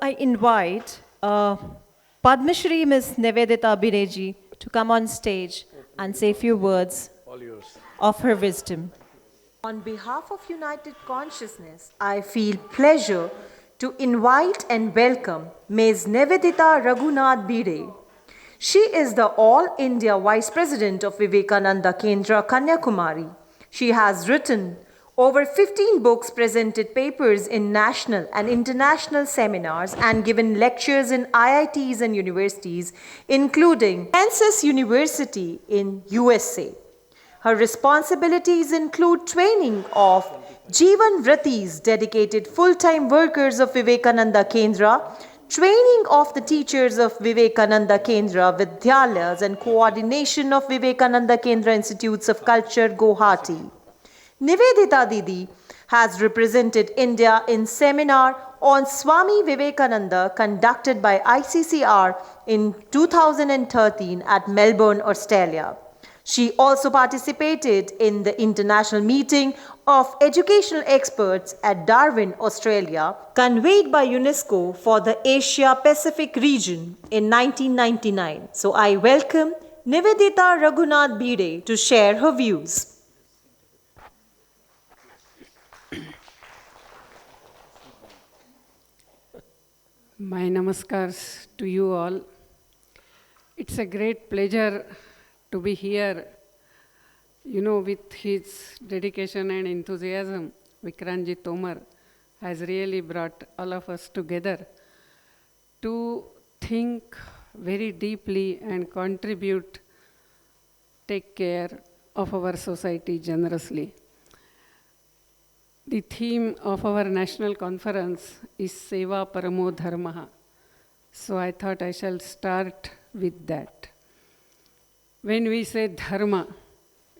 I invite Padma Shri Ms.Nivedita to come on stage and say a few words of her wisdom. On behalf of United Consciousness, I feel pleasure to invite and welcome Ms.Nivedita Bhide. She is the All India Vice President of Vivekananda Kendra, Kanyakumari. She has written over 15 books, presented papers in national and international seminars, and given lectures in IITs and universities, including Kansas University in USA. Her responsibilities include training of Jeevan Vratis, dedicated full-time workers of Vivekananda Kendra, training of the teachers of Vivekananda Kendra Vidyalayas, and coordination of Vivekananda Kendra Institutes of Culture, Guwahati. Nivedita Didi has represented India in seminar on Swami Vivekananda conducted by ICCR in 2013 at Melbourne, Australia. She also participated in the international meeting of educational experts at Darwin, Australia, convened by UNESCO for the Asia-Pacific region in 1999. So I welcome Nivedita Bhide to share her views. My namaskars to you all. It's a great pleasure to be here, with his dedication and enthusiasm. Vikranji Tomar has really brought all of us together to think very deeply and contribute, take care of our society generously. The theme of our national conference is Seva, Paramo, Dharma. So I thought I shall start with that. When we say Dharma,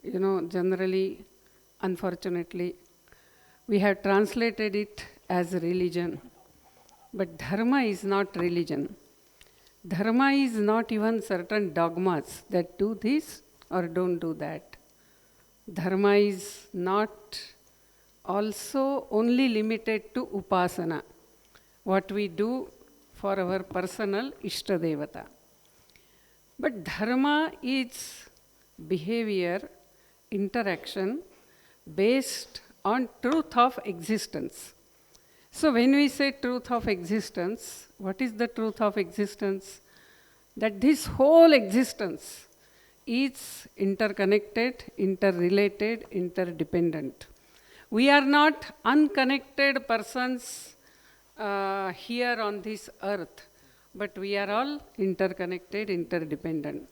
generally, unfortunately, we have translated it as religion. But Dharma is not religion. Dharma is not even certain dogmas that do this or don't do that. Dharma is not also only limited to upasana, what we do for our personal Ishtadevata. But dharma is behavior, interaction based on truth of existence. So when we say truth of existence, what is the truth of existence? That this whole existence is interconnected, interrelated, interdependent. We are not unconnected persons here on this earth, but we are all interconnected, interdependent.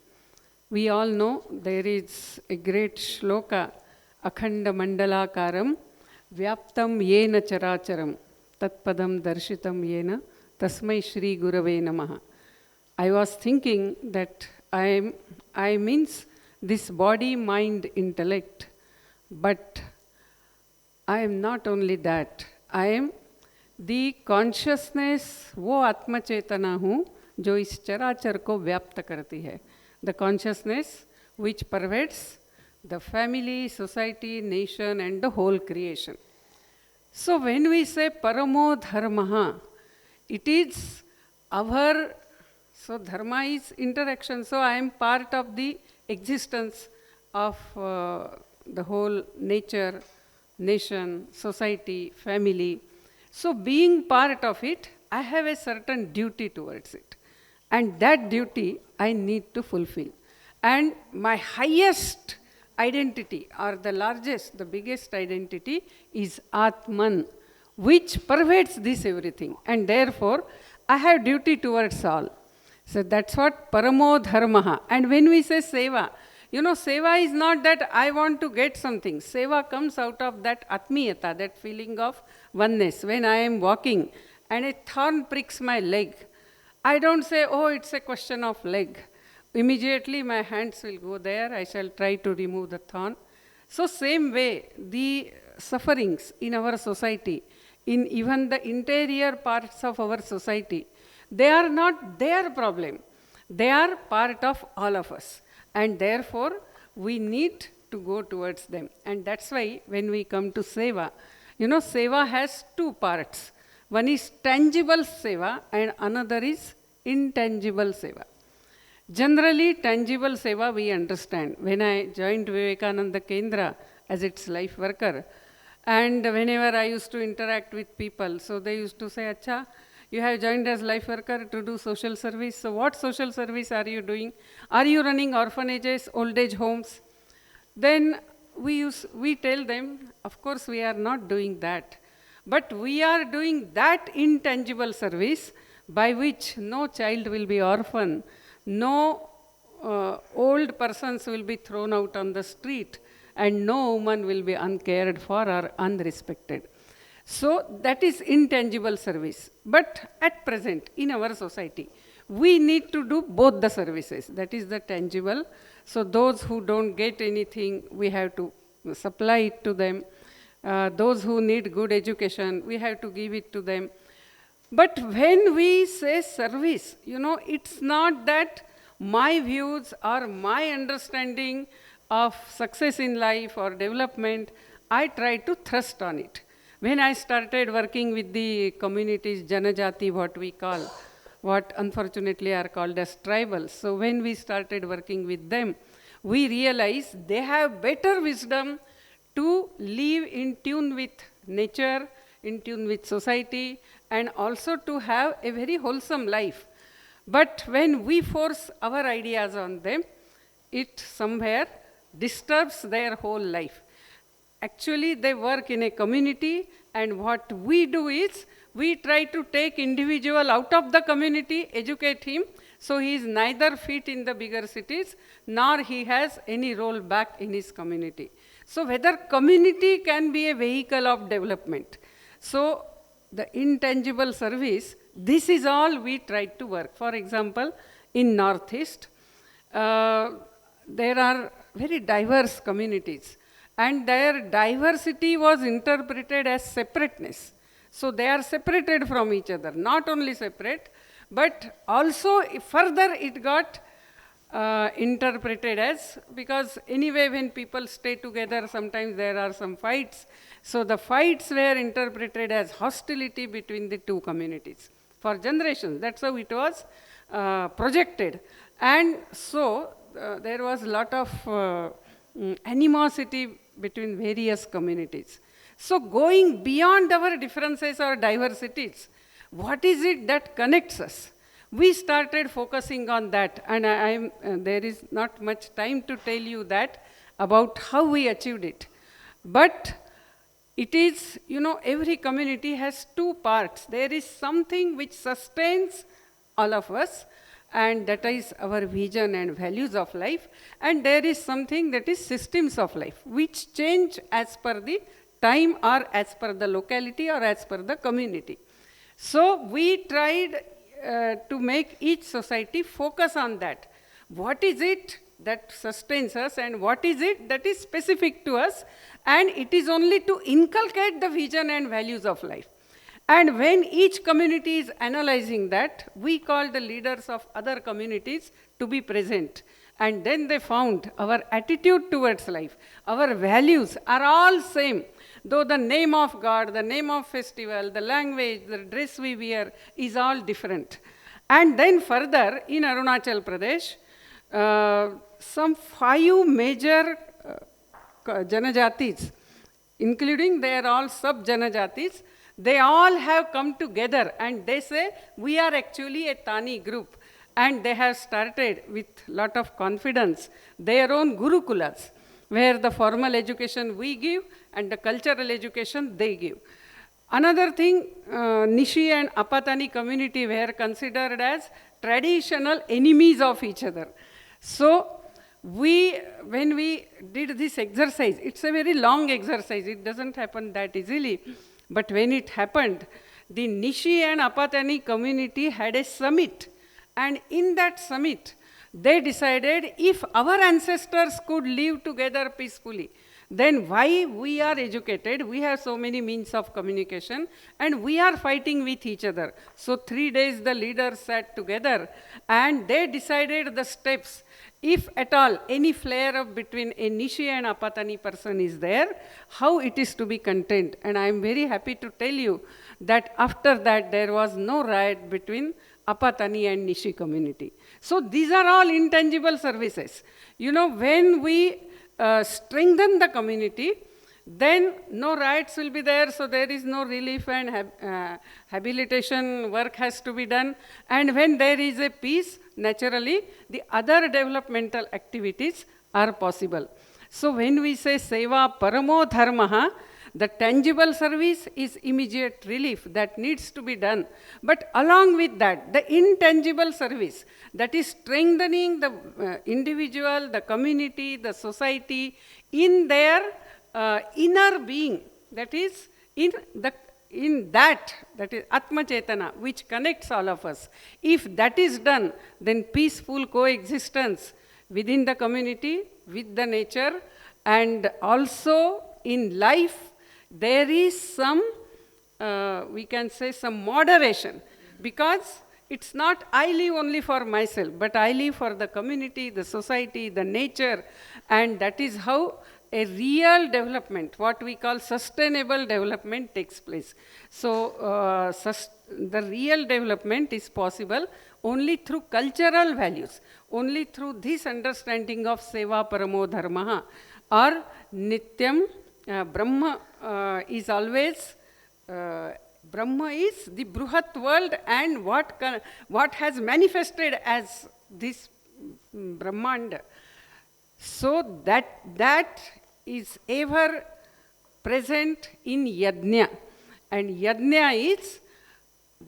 We all know there is a great shloka, Akhanda Mandalakaram, Vyaptam Yena Characharam, Tatpadam Darshitam Yena, Tasmai Shri Gurave Namaha. I was thinking that I means this body, mind, intellect, but I am not only that. I am the consciousness, वो आत्म चेतना हूँ जो इस चराचर को व्याप्त करती है. The consciousness which pervades the family, society, nation and the whole creation. So when we say Paramo Dharma, it is our, so Dharma is interaction. So I am part of the existence of the whole nature, nation, society, family. So being part of it, I have a certain duty towards it. And that duty I need to fulfill. And my highest identity, or the largest, the biggest identity is Atman, which pervades this everything. And therefore, I have duty towards all. So that's what Paramo Dharma. And when we say Seva, Seva is not that I want to get something. Seva comes out of that Atmiyata, that feeling of oneness. When I am walking and a thorn pricks my leg, I don't say, oh, it's a question of leg. Immediately my hands will go there. I shall try to remove the thorn. So same way, the sufferings in our society, in even the interior parts of our society, they are not their problem. They are part of all of us. And therefore, we need to go towards them. And that's why when we come to Seva, Seva has two parts. One is tangible seva and another is intangible seva. Generally, tangible seva we understand. When I joined Vivekananda Kendra as its life worker, and whenever I used to interact with people, so they used to say, Acha, you have joined as life worker to do social service. So what social service are you doing? Are you running orphanages, old age homes? Then we tell them, of course we are not doing that. But we are doing that intangible service by which no child will be orphan, no old persons will be thrown out on the street, and no woman will be uncared for or unrespected. So that is intangible service. But at present, in our society, we need to do both the services. That is the tangible. So those who don't get anything, we have to supply it to them. Those who need good education, we have to give it to them. But when we say service, it's not that my views or my understanding of success in life or development, I try to thrust on it. When I started working with the communities, Janajati, what we call, what unfortunately are called as tribals. So when we started working with them, we realized they have better wisdom to live in tune with nature, in tune with society, and also to have a very wholesome life. But when we force our ideas on them, it somewhere disturbs their whole life. Actually, they work in a community, and what we do is, we try to take individual out of the community, educate him, so he is neither fit in the bigger cities, nor he has any role back in his community. So whether community can be a vehicle of development. So the intangible service, this is all we try to work. For example, in Northeast, there are very diverse communities, and their diversity was interpreted as separateness. So they are separated from each other, not only separate, but also further it got interpreted as, because anyway when people stay together, sometimes there are some fights. So the fights were interpreted as hostility between the two communities for generations. That's how it was projected. And so there was a lot of animosity between various communities. So going beyond our differences or diversities, what is it that connects us? We started focusing on that, and there is not much time to tell you that about how we achieved it. But it is, every community has two parts. There is something which sustains all of us, and that is our vision and values of life. And there is something that is systems of life, which change as per the time or as per the locality or as per the community. So we tried to make each society focus on that. What is it that sustains us, and what is it that is specific to us? And it is only to inculcate the vision and values of life. And when each community is analyzing that, we call the leaders of other communities to be present. And then they found our attitude towards life, our values are all same. Though the name of God, the name of festival, the language, the dress we wear is all different. And then further, in Arunachal Pradesh, some 5 major Janajatis, including they are all sub-Janajatis, they all have come together and they say, we are actually a Tani group. And they have started with lot of confidence their own Gurukulas, where the formal education we give and the cultural education they give. Another thing, Nishi and Apatani community were considered as traditional enemies of each other. So when we did this exercise, it's a very long exercise, it doesn't happen that easily. But when it happened, the Nishi and Apatani community had a summit. And in that summit, they decided if our ancestors could live together peacefully, then why we are educated, we have so many means of communication, and we are fighting with each other. So 3 days the leaders sat together and they decided the steps. If at all any flare up between a Nishi and Apatani person is there, how it is to be contained. And I am very happy to tell you that after that there was no riot between Apatani and Nishi community. So these are all intangible services. You know, when we strengthen the community, then no riots will be there, so there is no relief and habilitation work has to be done. And when there is a peace, naturally, the other developmental activities are possible. So when we say Seva Paramo Dharma, the tangible service is immediate relief that needs to be done. But along with that, the intangible service, that is strengthening the individual, the community, the society in their inner being, that is in that is Atma Chetana, which connects all of us. If that is done, then peaceful coexistence within the community, with the nature, and also in life, there is some, we can say, some moderation, because it's not I live only for myself, but I live for the community, the society, the nature, and that is how a real development, what we call sustainable development, takes place. So the real development is possible only through cultural values, only through this understanding of Seva Paramo Dharma, or Nityam. Brahma is always, Brahma is the Bruhat world, and what has manifested as this Brahmanda. So that is ever present in Yajna. And Yajna is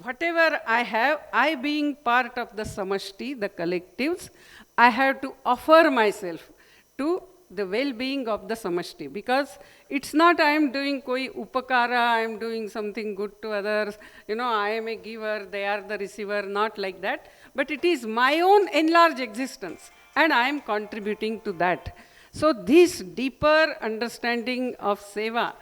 whatever I have, I being part of the samashti, the collectives, I have to offer myself to the well-being of the samashti, because it's not I am doing koi upakara, I am doing something good to others, you know, I am a giver, they are the receiver, not like that, but it is my own enlarged existence, and I am contributing to that. So this deeper understanding of seva,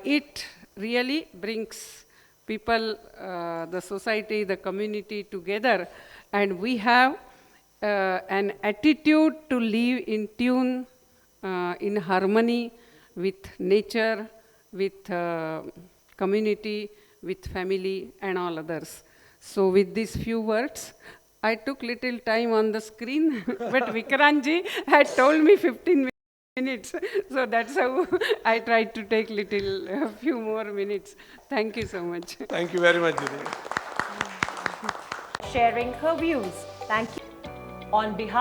it really brings people, the society, the community together, and we have an attitude to live in tune, in harmony with nature, with community, with family, and all others. So with these few words, I took little time on the screen, but Vikranji had told me 15 minutes. So that's how I tried to take a few more minutes. Thank you so much. Thank you very much, Didi. Sharing her views. Thank you. On behalf